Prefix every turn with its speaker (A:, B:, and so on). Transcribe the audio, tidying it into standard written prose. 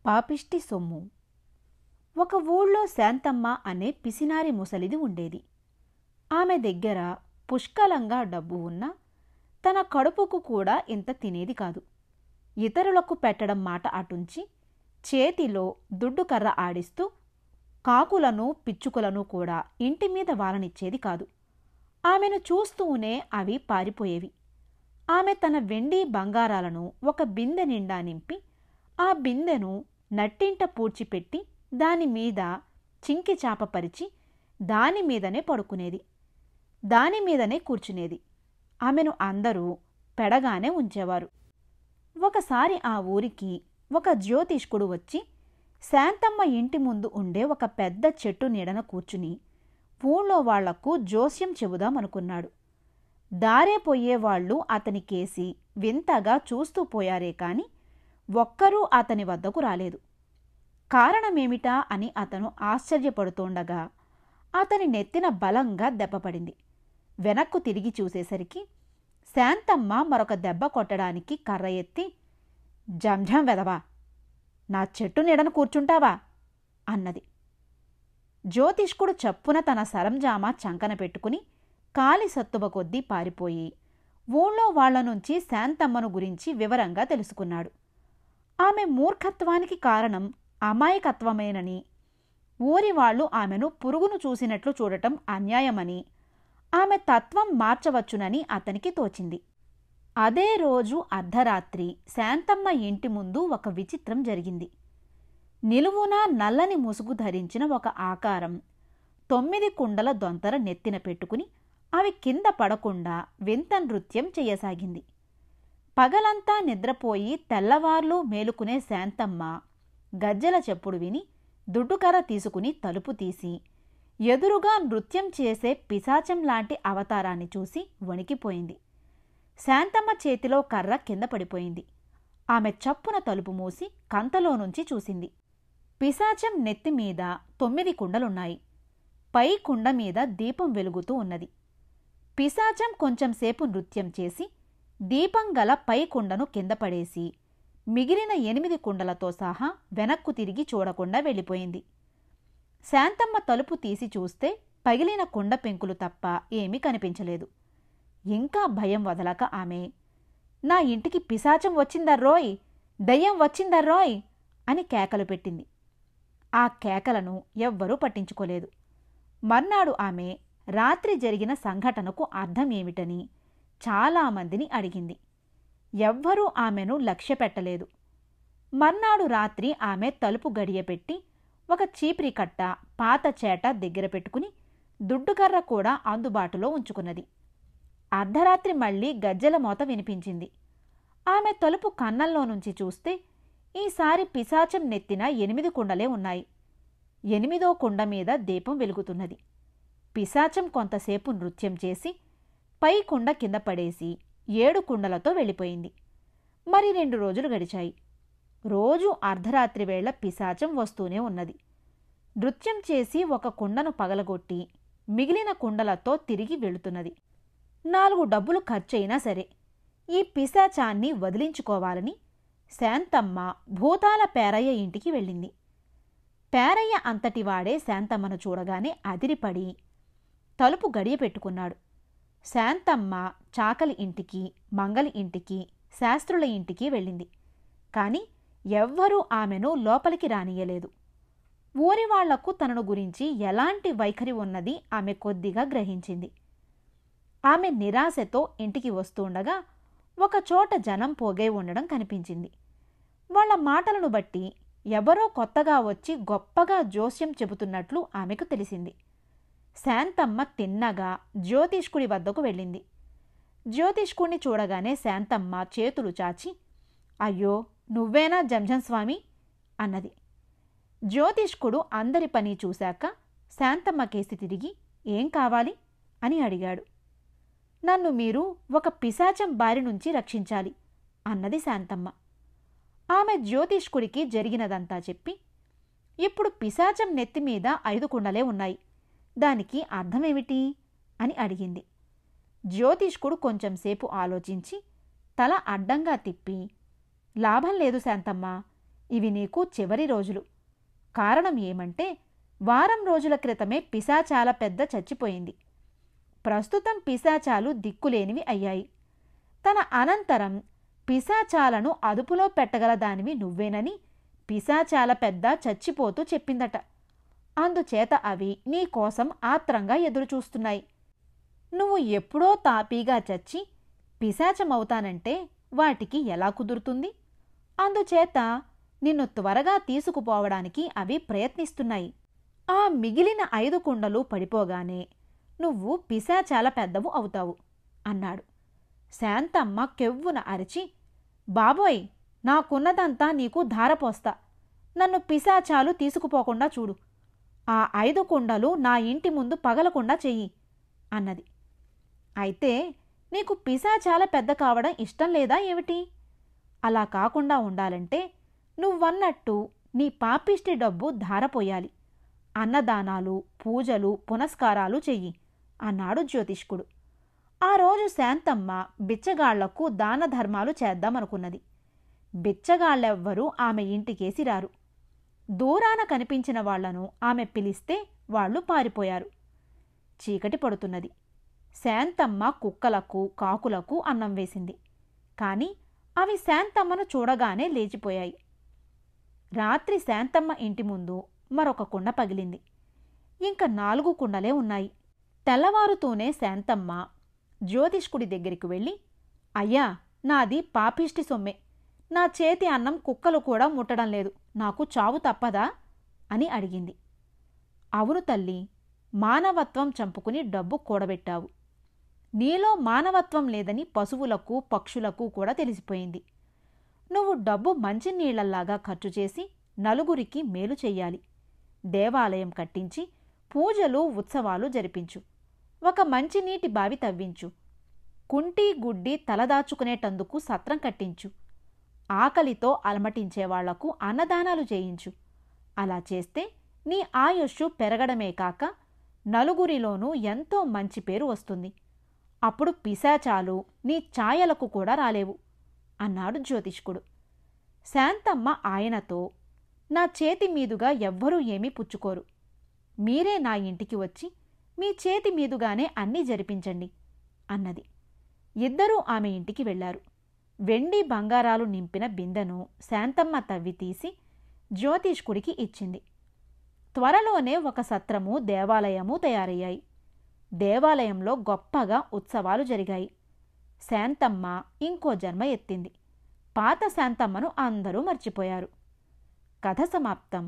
A: పాపిష్టి సొమ్ము. ఒక ఊళ్ళో శాంతమ్మ అనే పిసినారి ముసలిది ఉండేది. ఆమె దగ్గర పుష్కలంగా డబ్బు ఉన్నా తన కడుపుకు కూడా ఇంత తినేది కాదు. ఇతరులకు పెట్టడం మాట అటుంచి చేతిలో దుడ్డుకర్ర ఆడిస్తూ కాకులను పిచ్చుకలను కూడా ఇంటిమీద వాలనిచ్చేది కాదు. ఆమెను చూస్తూనే అవి పారిపోయేవి. ఆమె తన వెండి బంగారాలను ఒక బిందె నిండా నింపి ఆ బిందెను నట్టింట పూడ్చిపెట్టి దానిమీద చింకి చాపపరిచి దానిమీదనే పడుకునేది, దానిమీదనే కూర్చునేది. ఆమెను అందరూ పెడగానే ఉంచేవారు. ఒకసారి ఆ ఊరికి ఒక జ్యోతిష్కుడు వచ్చి శాంతమ్మ ఇంటి ముందు ఉండే ఒక పెద్ద చెట్టు నీడన కూర్చుని ఊళ్ళో వాళ్లకు జోస్యం చెబుదామనుకున్నాడు. దారే పోయేవాళ్లు అతనికేసి వింతగా చూస్తూ పోయారే కాని ఒక్కరూ అతని వద్దకు రాలేదు. కారణమేమిటా అని అతను ఆశ్చర్యపడుతోండగా అతని నెత్తిన బలంగా దెబ్బపడింది. వెనక్కు తిరిగి చూసేసరికి శాంతమ్మ మరొక దెబ్బ కొట్టడానికి కర్ర ఎత్తి, జంఝం వెదవా, నా చెట్టు నీడను కూర్చుంటావా అన్నది. జ్యోతిష్కుడు చప్పున తన సరంజామా చంకన పెట్టుకుని కాలి సత్తువ కొద్దీ పారిపోయి ఊళ్ళో వాళ్ల నుంచి శాంతమ్మను గురించి వివరంగా తెలుసుకున్నాడు. ఆమె మూర్ఖత్వానికి కారణం అమాయకత్వమేనని, ఊరివాళ్లు ఆమెను పురుగును చూసినట్లు చూడటం అన్యాయమని, ఆమె తత్వం మార్చవచ్చునని అతనికి తోచింది. అదే రోజు అర్ధరాత్రి శాంతమ్మ ఇంటి ముందు ఒక విచిత్రం జరిగింది. నిలువునా నల్లని ముసుగు ధరించిన ఒక ఆకారం 9 కుండల దొంతర నెత్తిన పెట్టుకుని అవి కింద పడకుండా వింత నృత్యం చెయ్యసాగింది. పగలంతా నిద్రపోయి తెల్లవార్లు మేలుకునే శాంతమ్మ గజ్జెల చెప్పుడు విని దుడ్డుకర్ర తీసుకుని తలుపు తీసి ఎదురుగా నృత్యం చేసే పిశాచం లాంటి అవతారాన్ని చూసి వణికిపోయింది. శాంతమ్మ చేతిలో కర్ర కింద పడిపోయింది. ఆమె చప్పున తలుపు మూసి కంతలో నుంచి చూసింది. పిశాచం నెత్తిమీద 9 కుండలున్నాయి. పై కుండ మీద దీపం వెలుగుతూ ఉన్నది. పిశాచం కొంచెంసేపు నృత్యం చేసి దీపం గల పై కుండను కింద పడేసి మిగిలిన 8 కుండలతో సహా వెనక్కు తిరిగి చూడకుండా వెళ్ళిపోయింది. శాంతమ్మ తలుపు తీసి చూస్తే పగిలిన కుండ పెంకులు తప్ప ఏమీ కనిపించలేదు. ఇంకా భయం వదలక ఆమె, నా ఇంటికి పిశాచం వచ్చిందర్రోయ్, దయ్యం వచ్చిందర్రోయ్ అని కేకలు పెట్టింది. ఆ కేకలను ఎవ్వరూ పట్టించుకోలేదు. మర్నాడు ఆమె రాత్రి జరిగిన సంఘటనకు అర్థం ఏమిటని చాలామందిని అడిగింది. ఎవ్వరూ ఆమెను లక్ష్యపెట్టలేదు. మర్నాడు రాత్రి ఆమె తలుపు గడియపెట్టి ఒక చీపిరి కట్ట, పాత చేట దగ్గర పెట్టుకుని దుడ్డుకర్ర కూడా అందుబాటులో ఉంచుకున్నది. అర్ధరాత్రి మళ్లీ గజ్జెల మోత వినిపించింది. ఆమె తలుపు కన్నంలో నుంచి చూస్తే ఈసారి పిశాచం నెత్తిన 8 కుండలే ఉన్నాయి. 8వ కుండ మీద దీపం వెలుగుతున్నది. పిశాచం కొంతసేపు నృత్యం చేసి పై కుండ కింద పడేసి 7 కుండలతో వెళ్ళిపోయింది. మరి 2 రోజులు గడిచాయి. రోజూ అర్ధరాత్రి వేళ పిశాచం వస్తూనే ఉన్నది. నృత్యం చేసి ఒక కుండను పగలగొట్టి మిగిలిన కుండలతో తిరిగి వెళుతున్నది. 4 డబ్బులు ఖర్చయినా సరే ఈ పిశాచాన్ని వదిలించుకోవాలని శాంతమ్మ భూతాల పేరయ్య ఇంటికి వెళ్ళింది. పేరయ్య అంతటివాడే శాంతమ్మను చూడగానే అదిరిపడి తలుపు గడియ పెట్టుకున్నాడు. శాంతమ్మ చాకలి ఇంటికి, మంగలి ఇంటికి, శాస్త్రుల ఇంటికి వెళ్ళింది. కాని ఎవ్వరూ ఆమెను లోపలికి రానియ్యలేదు. ఊరివాళ్లకు తనను గురించి ఎలాంటి వైఖరి ఉన్నది ఆమె కొద్దిగా గ్రహించింది. ఆమె నిరాశతో ఇంటికి వస్తుండగా ఒకచోట జనం పోగై ఉండడం కనిపించింది. వాళ్ల మాటలను బట్టి ఎవరో కొత్తగా వచ్చి గొప్పగా జోస్యం చెబుతున్నట్లు ఆమెకు తెలిసింది. శాంతమ్మ తిన్నగా జ్యోతిష్కుడి వద్దకు వెళ్ళింది. జ్యోతిష్కుడిని చూడగానే శాంతమ్మ చేతులు చాచి, అయ్యో, నువ్వేనా జంఝం స్వామి అన్నది. జ్యోతిష్కుడు అందరి పని చూశాక శాంతమ్మ కేసి తిరిగి, ఏం కావాలి అని అడిగాడు. నన్ను మీరు ఒక పిశాచం బారి నుంచి రక్షించాలి అన్నది శాంతమ్మ. ఆమె జ్యోతిష్కుడికి జరిగినదంతా చెప్పి, ఇప్పుడు పిశాచం నెత్తిమీద 5 కుండలే ఉన్నాయి, దానికి అర్థమేమిటి అని అడిగింది. జ్యోతిష్కుడు కొంచెంసేపు ఆలోచించి తల అడ్డంగా తిప్పి, లాభం లేదు శాంతమ్మ, ఇవి నీకు చివరి రోజులు. కారణం ఏమంటే వారం రోజుల క్రితమే పిశాచాల పెద్ద చచ్చిపోయింది. ప్రస్తుతం పిశాచాలు దిక్కులేనివి అయ్యాయి. తన అనంతరం పిశాచాలను అదుపులో పెట్టగలదానివి నువ్వేనని పిశాచాల పెద్ద చచ్చిపోతూ చెప్పిందట. అందుచేత అవి నీకోసం ఆత్రంగా ఎదురుచూస్తున్నాయి. నువ్వు ఎప్పుడో తాపీగా చచ్చి పిశాచమవుతానంటే వాటికి ఎలా కుదురుతుంది? అందుచేత నిన్ను త్వరగా తీసుకుపోవడానికి అవి ప్రయత్నిస్తున్నాయి. ఆ మిగిలిన 5 కుండలు పడిపోగానే నువ్వు పిశాచాల పెద్దవు అవుతావు అన్నాడు. శాంతమ్మ కెవ్వున అరిచి, బాబోయ్, నాకున్నదంతా నీకు ధారపోస్తా. నన్ను పిశాచాలు తీసుకుపోకుండా చూడు. ఆ 5 కుండలు నా ఇంటి ముందు పగలకుండా చెయ్యి అన్నది. అయితే నీకు పిశాచాల పెద్ద కావడం ఇష్టం లేదా ఏమిటి? అలా కాకుండా ఉండాలంటే నువ్వన్నట్టు నీ పాపిష్టి డబ్బు ధారపోయాలి. అన్నదానాలు, పూజలు, పునస్కారాలు చెయ్యి అన్నాడు జ్యోతిష్కుడు. ఆ రోజు శాంతమ్మ బిచ్చగాళ్లకు దానధర్మాలు చేద్దామనుకున్నది. బిచ్చగాళ్లెవ్వరూ ఆమె ఇంటికేసి రారు. దూరాన కనిపించిన వాళ్లను ఆమె పిలిస్తే వాళ్లు పారిపోయారు. చీకటి పడుతున్నది. శాంతమ్మ కుక్కలకు, కాకులకు అన్నం వేసింది. కాని అవి శాంతమ్మను చూడగానే లేచిపోయాయి. రాత్రి శాంతమ్మ ఇంటి ముందు మరొక కుండ పగిలింది. ఇంక 4 కుండలే ఉన్నాయి. తెల్లవారుతూనే శాంతమ్మ జ్యోతిష్కుడి దగ్గరికి వెళ్ళి, అయ్యా, నాది పాపిష్టి సొమ్మే. నా చేతి అన్నం కుక్కలు కూడా ముట్టడం లేదు. నాకు చావు తప్పదా అని అడిగింది. అవును తల్లి, మానవత్వం చంపుకుని డబ్బు కూడబెట్టావు. నీలో మానవత్వం లేదని పశువులకు, పక్షులకు కూడా తెలిసిపోయింది. నువ్వు డబ్బు మంచినీళ్లలాగా ఖర్చు చేసి నలుగురికి మేలు చెయ్యాలి. దేవాలయం కట్టించి పూజలు, ఉత్సవాలు జరిపించు. ఒక మంచినీటి బావి తవ్వించు. కుంటి, గుడ్డి తలదాచుకునేటందుకు సత్రం కట్టించు. ఆకలితో అలమటించేవాళ్లకు అన్నదానాలు చేయించు. అలా చేస్తే నీ ఆయుష్షు పెరగడమే కాక నలుగురిలోనూ ఎంతో మంచి పేరు వస్తుంది. అప్పుడు పిశాచాలు నీ ఛాయలకు కూడా రాలేవు అన్నాడు జ్యోతిష్కుడు. శాంతమ్మ ఆయనతో, నా చేతి మీదుగా ఎవ్వరూ ఏమీ పుచ్చుకోరు. మీరే నా ఇంటికి వచ్చి మీ చేతి మీదుగానే అన్నీ జరిపించండి అన్నది. ఇద్దరూ ఆమె ఇంటికి వెళ్లారు. వెండి, బంగారాలు నింపిన బిందెను శాంతమ్మ తవ్వి తీసి జ్యోతిష్కుడికి ఇచ్చింది. త్వరలోనే ఒక సత్రము, దేవాలయము తయారయ్యాయి. దేవాలయంలో గొప్పగా ఉత్సవాలు జరిగాయి. శాంతమ్మ ఇంకో జన్మ ఎత్తింది. పాత శాంతమ్మను అందరూ మర్చిపోయారు. కథ సమాప్తం.